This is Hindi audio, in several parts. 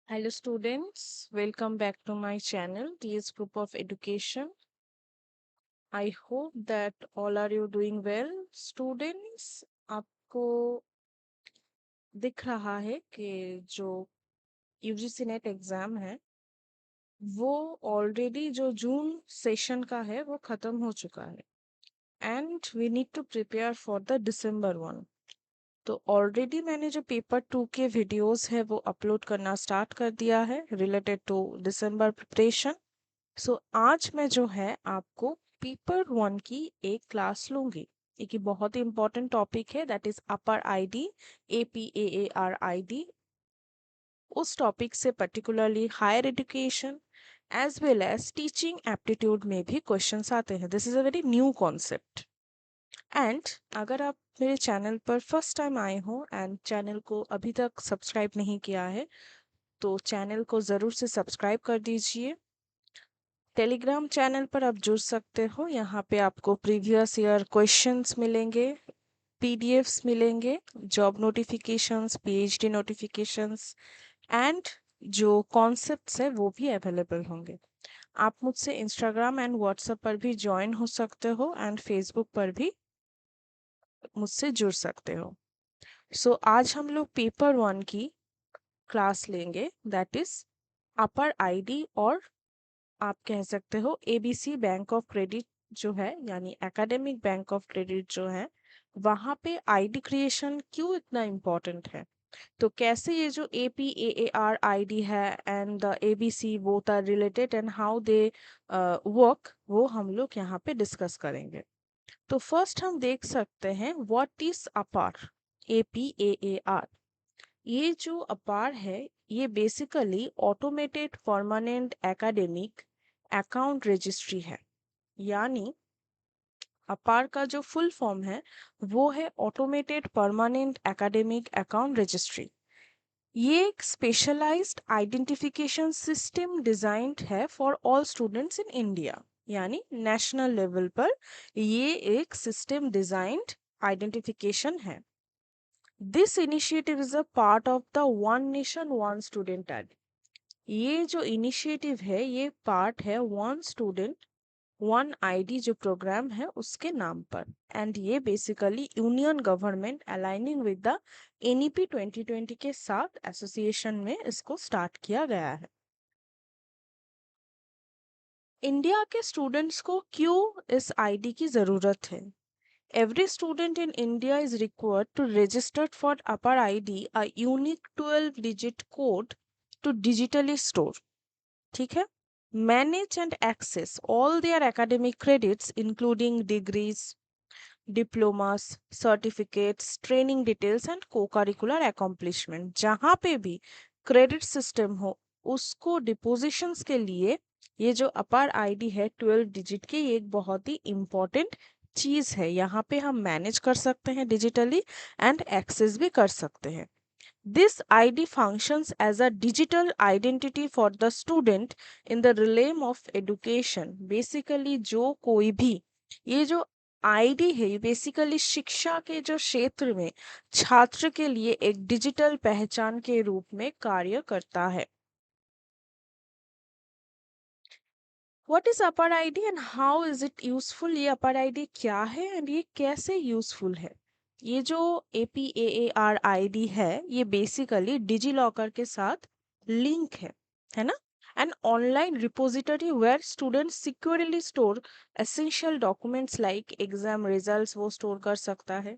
Hello students, welcome back to my channel TS Group of Education. I hope that all are you doing well. Students, आपको दिख रहा है कि जो यूजीसी नेट एग्जाम है वो ऑलरेडी जो जून सेशन का है वो खत्म हो चुका है and we need to prepare for the December one. तो ऑलरेडी मैंने जो पेपर 2 के वीडियोस है वो अपलोड करना स्टार्ट कर दिया है रिलेटेड टू दिसंबर प्रिपरेशन। आज मैं जो है आपको पेपर 1 की एक क्लास लूंगी। एक ही बहुत ही इंपॉर्टेंट टॉपिक है that is APAAR ID APAAR उस टॉपिक से particularly higher education as well as teaching aptitude में भी क्वेश्चंस आते हैं। This is a very new concept and अगर आप मेरे चैनल पर फर्स्ट टाइम आए हो एंड चैनल को अभी तक सब्सक्राइब नहीं किया है तो चैनल को ज़रूर से सब्सक्राइब कर दीजिए। टेलीग्राम चैनल पर आप जुड़ सकते हो। यहाँ पे आपको प्रीवियस ईयर क्वेश्चंस मिलेंगे, पीडीएफ्स मिलेंगे, job notifications, PhD notifications and जो कॉन्सेप्ट्स है वो भी अवेलेबल होंगे। आप मुझसे इंस्टाग्राम एंड व्हाट्सएप पर भी ज्वाइन हो सकते हो एंड फेसबुक पर भी मुझसे जुड़ सकते हो। आज हम लोग पेपर 1 की क्लास लेंगे दैट इज अपर आईडी और आप कह सकते हो एबीसी बैंक ऑफ क्रेडिट जो है यानी एकेडमिक बैंक ऑफ क्रेडिट जो है वहां पे आईडी क्रिएशन क्यों इतना इम्पोर्टेंट है। तो कैसे ये जो APAAR आईडी है and the ABC both are related and how they work वो हम लोग यहाँ पे डिस्कस करेंगे। तो फर्स्ट हम देख सकते हैं व्हाट इज अपार APAAR। ये जो अपार है ये basically automated permanent academic account registry है। यानी अपार का जो फुल फॉर्म है वो है automated permanent academic account registry. ये एक स्पेशलाइज्ड आइडेंटिफिकेशन सिस्टम डिजाइंड है for all students in India. यानी नेशनल लेवल पर ये एक सिस्टम डिजाइंड आइडेंटिफिकेशन है। This initiative is a part of the one nation one student act. ये जो इनिशिएटिव है ये पार्ट है वन स्टूडेंट वन आईडी जो प्रोग्राम है उसके नाम पर एंड ये basically union government aligning with the NEP 2020 के साथ एसोसिएशन में इसको स्टार्ट किया गया है। इंडिया के स्टूडेंट्स को क्यों इस आईडी की जरूरत है। Every student in India is required to register for Upper ID a unique 12-digit code to digitally store. ठीक है? Manage and access all their academic credits including degrees, diplomas, certificates, training details and co-curricular accomplishment. जहाँ पे भी क्रेडिट सिस्टम हो उसको डिपोजिशंस के लिए ये जो अपार आईडी है 12 डिजिट की ये एक बहुत ही इम्पोर्टेंट चीज है। यहाँ पे हम मैनेज कर सकते हैं डिजिटली एंड एक्सेस भी कर सकते हैं। This ID functions as a digital identity for the student in the realm of education. Basically जो कोई भी ये जो आईडी है ये बेसिकली शिक्षा के जो क्षेत्र में छात्र के लिए एक डिजिटल पहचान के रूप में कार्य करता है। What is APAAR ID and how is it useful. ये अपर आईडी क्या है एंड ये कैसे यूजफुल है। ये जो APAAR आईडी है ये बेसिकली डिजी लॉकर के साथ लिंक है ना। An online repository where student securely store essential documents like exam results वो स्टोर कर सकता है।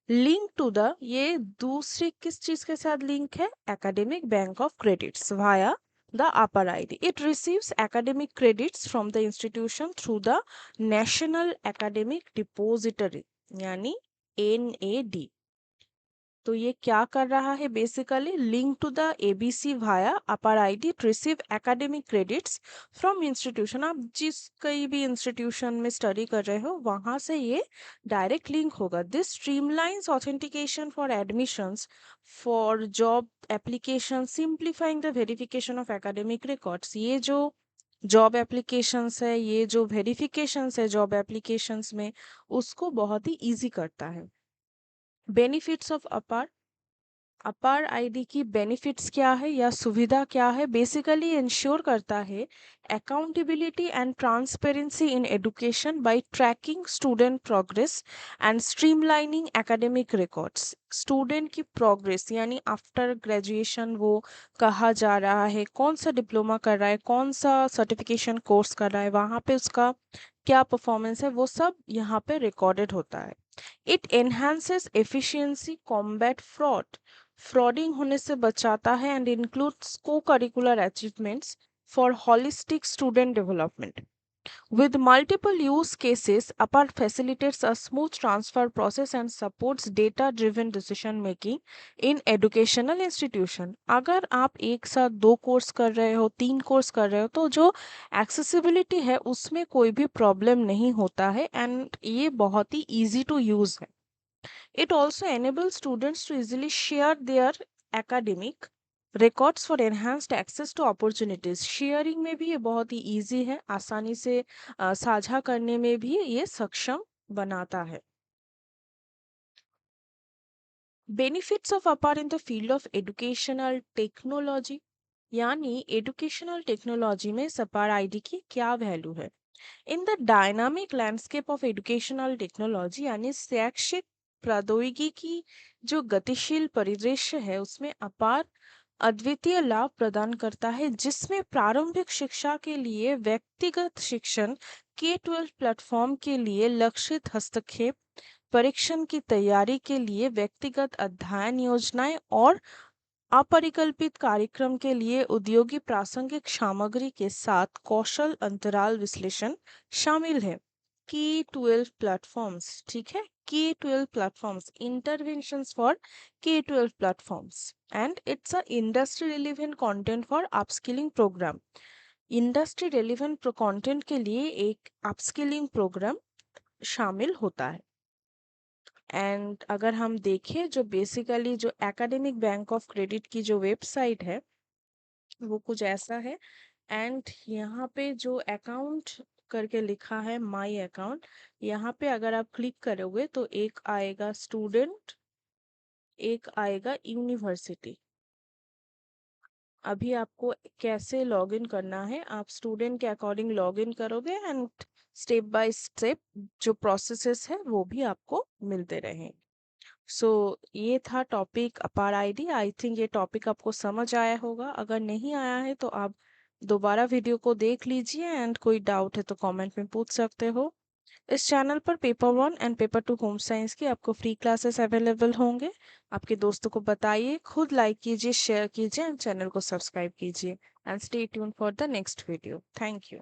लिंक टू द ये दूसरी किस चीज के साथ लिंक है academic bank of credits via the upper ID. It receives academic credits from the institution through the National Academic Depository यानी NAD। तो ये क्या कर रहा है basically link to the ABC via APAAR ID to receive academic credits from institution. आप जिस कहीं भी इंस्टीट्यूशन में स्टडी कर रहे हो वहां से ये डायरेक्ट लिंक होगा। This streamlines authentication for admissions for job application simplifying the verification of academic records. ये जो जॉब एप्लीकेशंस है ये जो वेरिफिकेशंस है जॉब एप्लीकेशंस में उसको बहुत ही इजी करता है। बेनिफिट्स ऑफ अपार अपार आईडी की बेनिफिट्स क्या है या सुविधा क्या है? बेसिकली इंश्योर करता है accountability and transparency in education by tracking student progress and streamlining academic records. Student की प्रोग्रेस यानी आफ्टर ग्रेजुएशन वो कहाँ जा रहा है, कौन सा डिप्लोमा कर रहा है, कौन सा सर्टिफिकेशन कोर्स कर रहा है, वहाँ पे उसका क्या परफॉर्मेंस है, वो सब यहाँ पे रिकॉर्डेड होता है। It enhances efficiency, combat fraud, frauding होने से बचाता है एंड इंक्लूड्स को curricular achievements for holistic student development. With multiple use cases, APAR facilitates a smooth transfer process and supports data-driven decision making in educational institution. अगर आप एक साथ 2 कोर्स कर रहे हो, 3 कोर्स कर रहे हो, तो जो एक्सेसिबिलिटी है उसमें कोई भी प्रॉब्लम नहीं होता है एंड ये बहुत ही इजी टू यूज है। It also enables students to easily share their academic records for enhanced access to opportunities. Sharing में भी ये बहुत ही इजी है, आसानी से साझा करने में भी ये सक्षम बनाता है। बेनिफिट्स ऑफ अपार in the field of educational technology, यानी एजुकेशनल टेक्नोलॉजी में सपार आईडी की क्या वैल्यू है? In the dynamic landscape of educational technology यानी शैक्षिक प्रौद्योगिकी की जो गतिशील परिदृश्य है उसमें अपार अद्वितीय लाभ प्रदान करता है, जिसमें प्रारंभिक शिक्षा के लिए व्यक्तिगत शिक्षण, K-12 प्लेटफॉर्म के लिए लक्षित हस्तक्षेप, परीक्षण की तैयारी के लिए व्यक्तिगत अध्ययन योजनाएं और अपरिकल्पित कार्यक्रम के लिए उद्योगी प्रासंगिक सामग्री के साथ कौशल अंतराल विश्लेषण शामिल है। K-12 प्लेटफॉर्म्स, ठीक है, K-12 platforms, interventions for K-12 platforms and it's a industry relevant content for upskilling program. Industry relevant content के लिए एक अपस्किलिंग प्रोग्राम शामिल होता है। एंड अगर हम देखें जो बेसिकली जो एकेडमिक बैंक ऑफ क्रेडिट की जो वेबसाइट है वो कुछ ऐसा है। एंड यहाँ पे जो अकाउंट करके लिखा है माय अकाउंट, यहाँ पे अगर आप क्लिक करोगे तो एक आएगा स्टूडेंट, एक आएगा यूनिवर्सिटी। अभी आपको कैसे लॉगिन करना है, आप स्टूडेंट के अकॉर्डिंग लॉगिन करोगे एंड स्टेप बाय स्टेप जो प्रोसेसेस है वो भी आपको मिलते रहेंगे। सो ये था टॉपिक अपार आईडी। आई थिंक ये टॉपिक आपको समझ आया होगा, अगर नहीं आया है तो आप दोबारा वीडियो को देख लीजिए एंड कोई डाउट है तो कमेंट में पूछ सकते हो। इस चैनल पर paper 1 and paper 2 home science की आपको फ्री क्लासेस अवेलेबल होंगे। आपके दोस्तों को बताइए, खुद लाइक कीजिए, शेयर कीजिए एंड चैनल को सब्सक्राइब कीजिए and stay tune for the next video. Thank you.